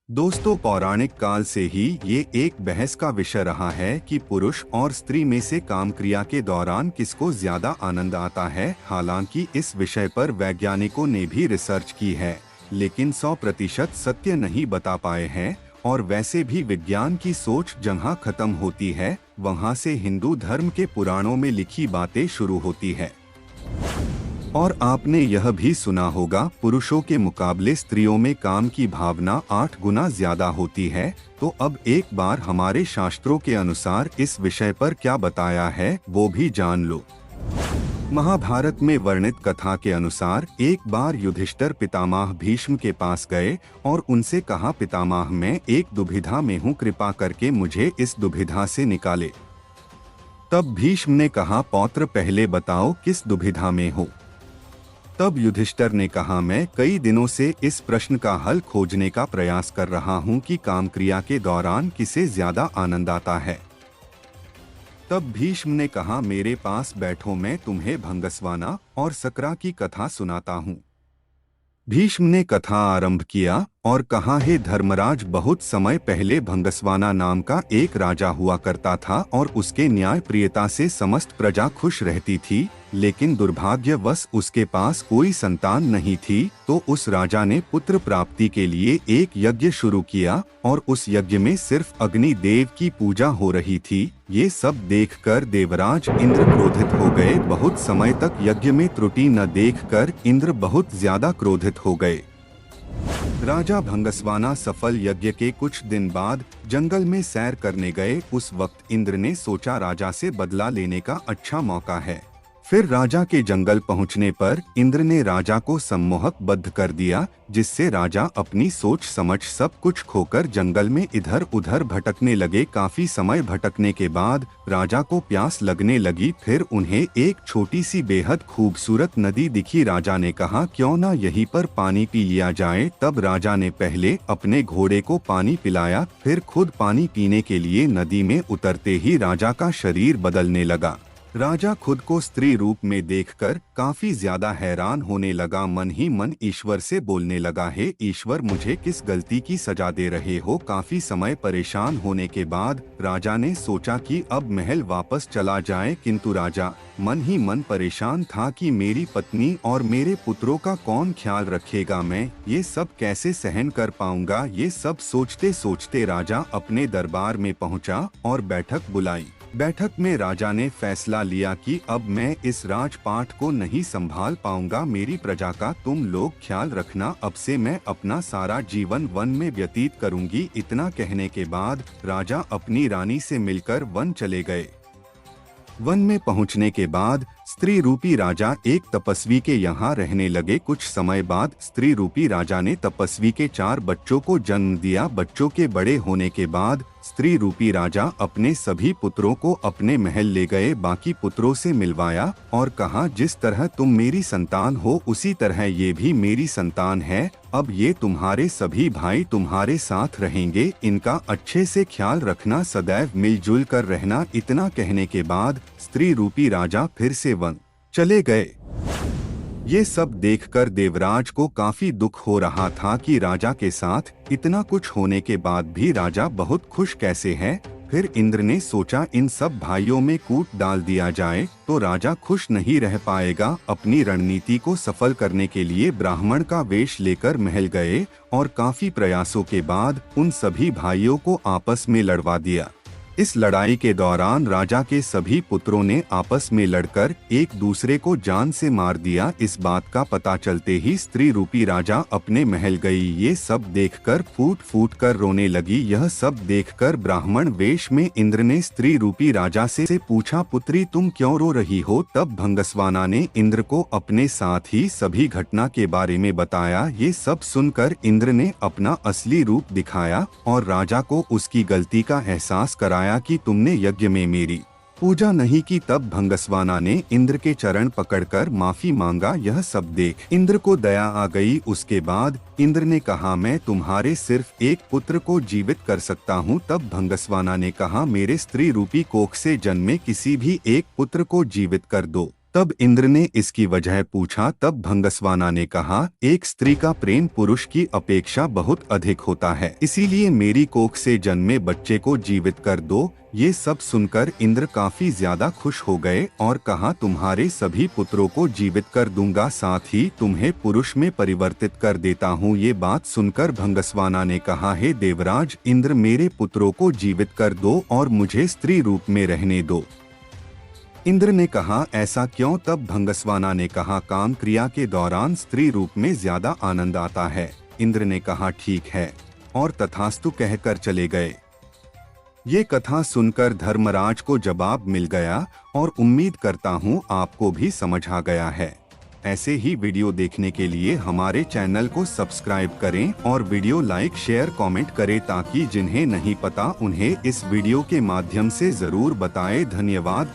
दोस्तों, पौराणिक काल से ही ये एक बहस का विषय रहा है कि पुरुष और स्त्री में से काम क्रिया के दौरान किसको ज्यादा आनंद आता है। हालांकि इस विषय पर वैज्ञानिकों ने भी रिसर्च की है, लेकिन 100% सत्य नहीं बता पाए हैं। और वैसे भी विज्ञान की सोच जहाँ खत्म होती है, वहाँ से हिंदू धर्म के पुराणों में लिखी बातें शुरू होती है। और आपने यह भी सुना होगा, पुरुषों के मुकाबले स्त्रियों में काम की भावना 8 गुना ज्यादा होती है। तो अब एक बार हमारे शास्त्रों के अनुसार इस विषय पर क्या बताया है वो भी जान लो। महाभारत में वर्णित कथा के अनुसार एक बार युधिष्ठिर पितामह भीष्म के पास गए और उनसे कहा, पितामह, मैं एक दुविधा में हूँ, कृपा करके मुझे इस दुविधा से निकाले। तब भीष्म ने कहा, पौत्र, पहले बताओ किस दुविधा में हो। तब युधिष्ठिर ने कहा, मैं कई दिनों से इस प्रश्न का हल खोजने का प्रयास कर रहा हूं कि काम क्रिया के दौरान किसे ज्यादा आनंद आता है। तब भीष्म ने कहा, मेरे पास बैठो, मैं तुम्हें भंगस्वाना और सकरा की कथा सुनाता हूं। भीष्म ने कथा आरंभ किया और कहा, हे धर्मराज, बहुत समय पहले भंगस्वाना नाम का एक राजा हुआ करता था और उसके न्याय प्रियता से समस्त प्रजा खुश रहती थी। लेकिन दुर्भाग्यवश उसके पास कोई संतान नहीं थी। तो उस राजा ने पुत्र प्राप्ति के लिए एक यज्ञ शुरू किया और उस यज्ञ में सिर्फ अग्नि देव की पूजा हो रही थी। ये सब देखकर देवराज इंद्र क्रोधित हो गए। बहुत समय तक यज्ञ में त्रुटि न देखकर इंद्र बहुत ज्यादा क्रोधित हो गए। राजा भंगस्वाना सफल यज्ञ के कुछ दिन बाद जंगल में सैर करने गए। उस वक्त इंद्र ने सोचा, राजा से बदला लेने का अच्छा मौका है। फिर राजा के जंगल पहुंचने पर इंद्र ने राजा को सम्मोहक बद्ध कर दिया, जिससे राजा अपनी सोच समझ सब कुछ खोकर जंगल में इधर उधर भटकने लगे। काफी समय भटकने के बाद राजा को प्यास लगने लगी। फिर उन्हें एक छोटी सी बेहद खूबसूरत नदी दिखी। राजा ने कहा, क्यों ना यहीं पर पानी पी लिया जाए। तब राजा ने पहले अपने घोड़े को पानी पिलाया, फिर खुद पानी पीने के लिए नदी में उतरते ही राजा का शरीर बदलने लगा। राजा खुद को स्त्री रूप में देखकर काफी ज्यादा हैरान होने लगा। मन ही मन ईश्वर से बोलने लगा, हे ईश्वर, मुझे किस गलती की सजा दे रहे हो। काफी समय परेशान होने के बाद राजा ने सोचा कि अब महल वापस चला जाए, किंतु राजा मन ही मन परेशान था कि मेरी पत्नी और मेरे पुत्रों का कौन ख्याल रखेगा, मैं ये सब कैसे सहन कर पाऊंगा। ये सब सोचते सोचते राजा अपने दरबार में पहुंचा और बैठक बुलाई। बैठक में राजा ने फैसला लिया कि अब मैं इस राजपाट को नहीं संभाल पाऊंगा। मेरी प्रजा का तुम लोग ख्याल रखना। अब से मैं अपना सारा जीवन वन में व्यतीत करूंगी। इतना कहने के बाद राजा अपनी रानी से मिलकर वन चले गए। वन में पहुंचने के बाद स्त्री रूपी राजा एक तपस्वी के यहाँ रहने लगे। कुछ समय बाद स्त्री रूपी राजा ने तपस्वी के 4 बच्चों को जन्म दिया। बच्चों के बड़े होने के बाद स्त्री रूपी राजा अपने सभी पुत्रों को अपने महल ले गए, बाकी पुत्रों से मिलवाया और कहा, जिस तरह तुम मेरी संतान हो उसी तरह ये भी मेरी संतान है। अब ये तुम्हारे सभी भाई तुम्हारे साथ रहेंगे, इनका अच्छे से ख्याल रखना, सदैव मिलजुल कर रहना। इतना कहने के बाद स्त्री रूपी राजा फिर से वन चले गए। ये सब देखकर देवराज को काफी दुख हो रहा था कि राजा के साथ इतना कुछ होने के बाद भी राजा बहुत खुश कैसे है। फिर इंद्र ने सोचा, इन सब भाइयों में कूट डाल दिया जाए तो राजा खुश नहीं रह पाएगा। अपनी रणनीति को सफल करने के लिए ब्राह्मण का वेश लेकर महल गए और काफी प्रयासों के बाद उन सभी भाइयों को आपस में लड़वा दिया। इस लड़ाई के दौरान राजा के सभी पुत्रों ने आपस में लड़कर एक दूसरे को जान से मार दिया। इस बात का पता चलते ही स्त्री रूपी राजा अपने महल गई। ये सब देखकर फूट फूट कर रोने लगी। यह सब देखकर ब्राह्मण वेश में इंद्र ने स्त्री रूपी राजा से पूछा, पुत्री, तुम क्यों रो रही हो। तब भंगस्वाना ने इंद्र को अपने साथ ही सभी घटना के बारे में बताया। ये सब सुनकर इंद्र ने अपना असली रूप दिखाया और राजा को उसकी गलती का एहसास कराया कि तुमने यज्ञ में मेरी पूजा नहीं की। तब भंगस्वाना ने इंद्र के चरण पकड़कर माफी मांगा। यह सब देख इंद्र को दया आ गई। उसके बाद इंद्र ने कहा, मैं तुम्हारे सिर्फ एक पुत्र को जीवित कर सकता हूँ। तब भंगस्वाना ने कहा, मेरे स्त्री रूपी कोख से जन्मे किसी भी एक पुत्र को जीवित कर दो। तब इंद्र ने इसकी वजह पूछा। तब भंगस्वाना ने कहा, एक स्त्री का प्रेम पुरुष की अपेक्षा बहुत अधिक होता है, इसीलिए मेरी कोख से जन्मे बच्चे को जीवित कर दो। ये सब सुनकर इंद्र काफी ज्यादा खुश हो गए और कहा, तुम्हारे सभी पुत्रों को जीवित कर दूंगा, साथ ही तुम्हें पुरुष में परिवर्तित कर देता हूँ। ये बात सुनकर भंगस्वाना ने कहा, हे देवराज इंद्र, मेरे पुत्रों को जीवित कर दो और मुझे स्त्री रूप में रहने दो। इंद्र ने कहा, ऐसा क्यों? तब भंगस्वाना ने कहा, काम क्रिया के दौरान स्त्री रूप में ज्यादा आनंद आता है। इंद्र ने कहा, ठीक है, और तथास्तु कहकर चले गए। ये कथा सुनकर धर्मराज को जवाब मिल गया और उम्मीद करता हूँ आपको भी समझ आ गया है। ऐसे ही वीडियो देखने के लिए हमारे चैनल को सब्सक्राइब करें और वीडियो लाइक शेयर कमेंट करें, ताकि जिन्हें नहीं पता उन्हें इस वीडियो के माध्यम से जरूर बताएं। धन्यवाद।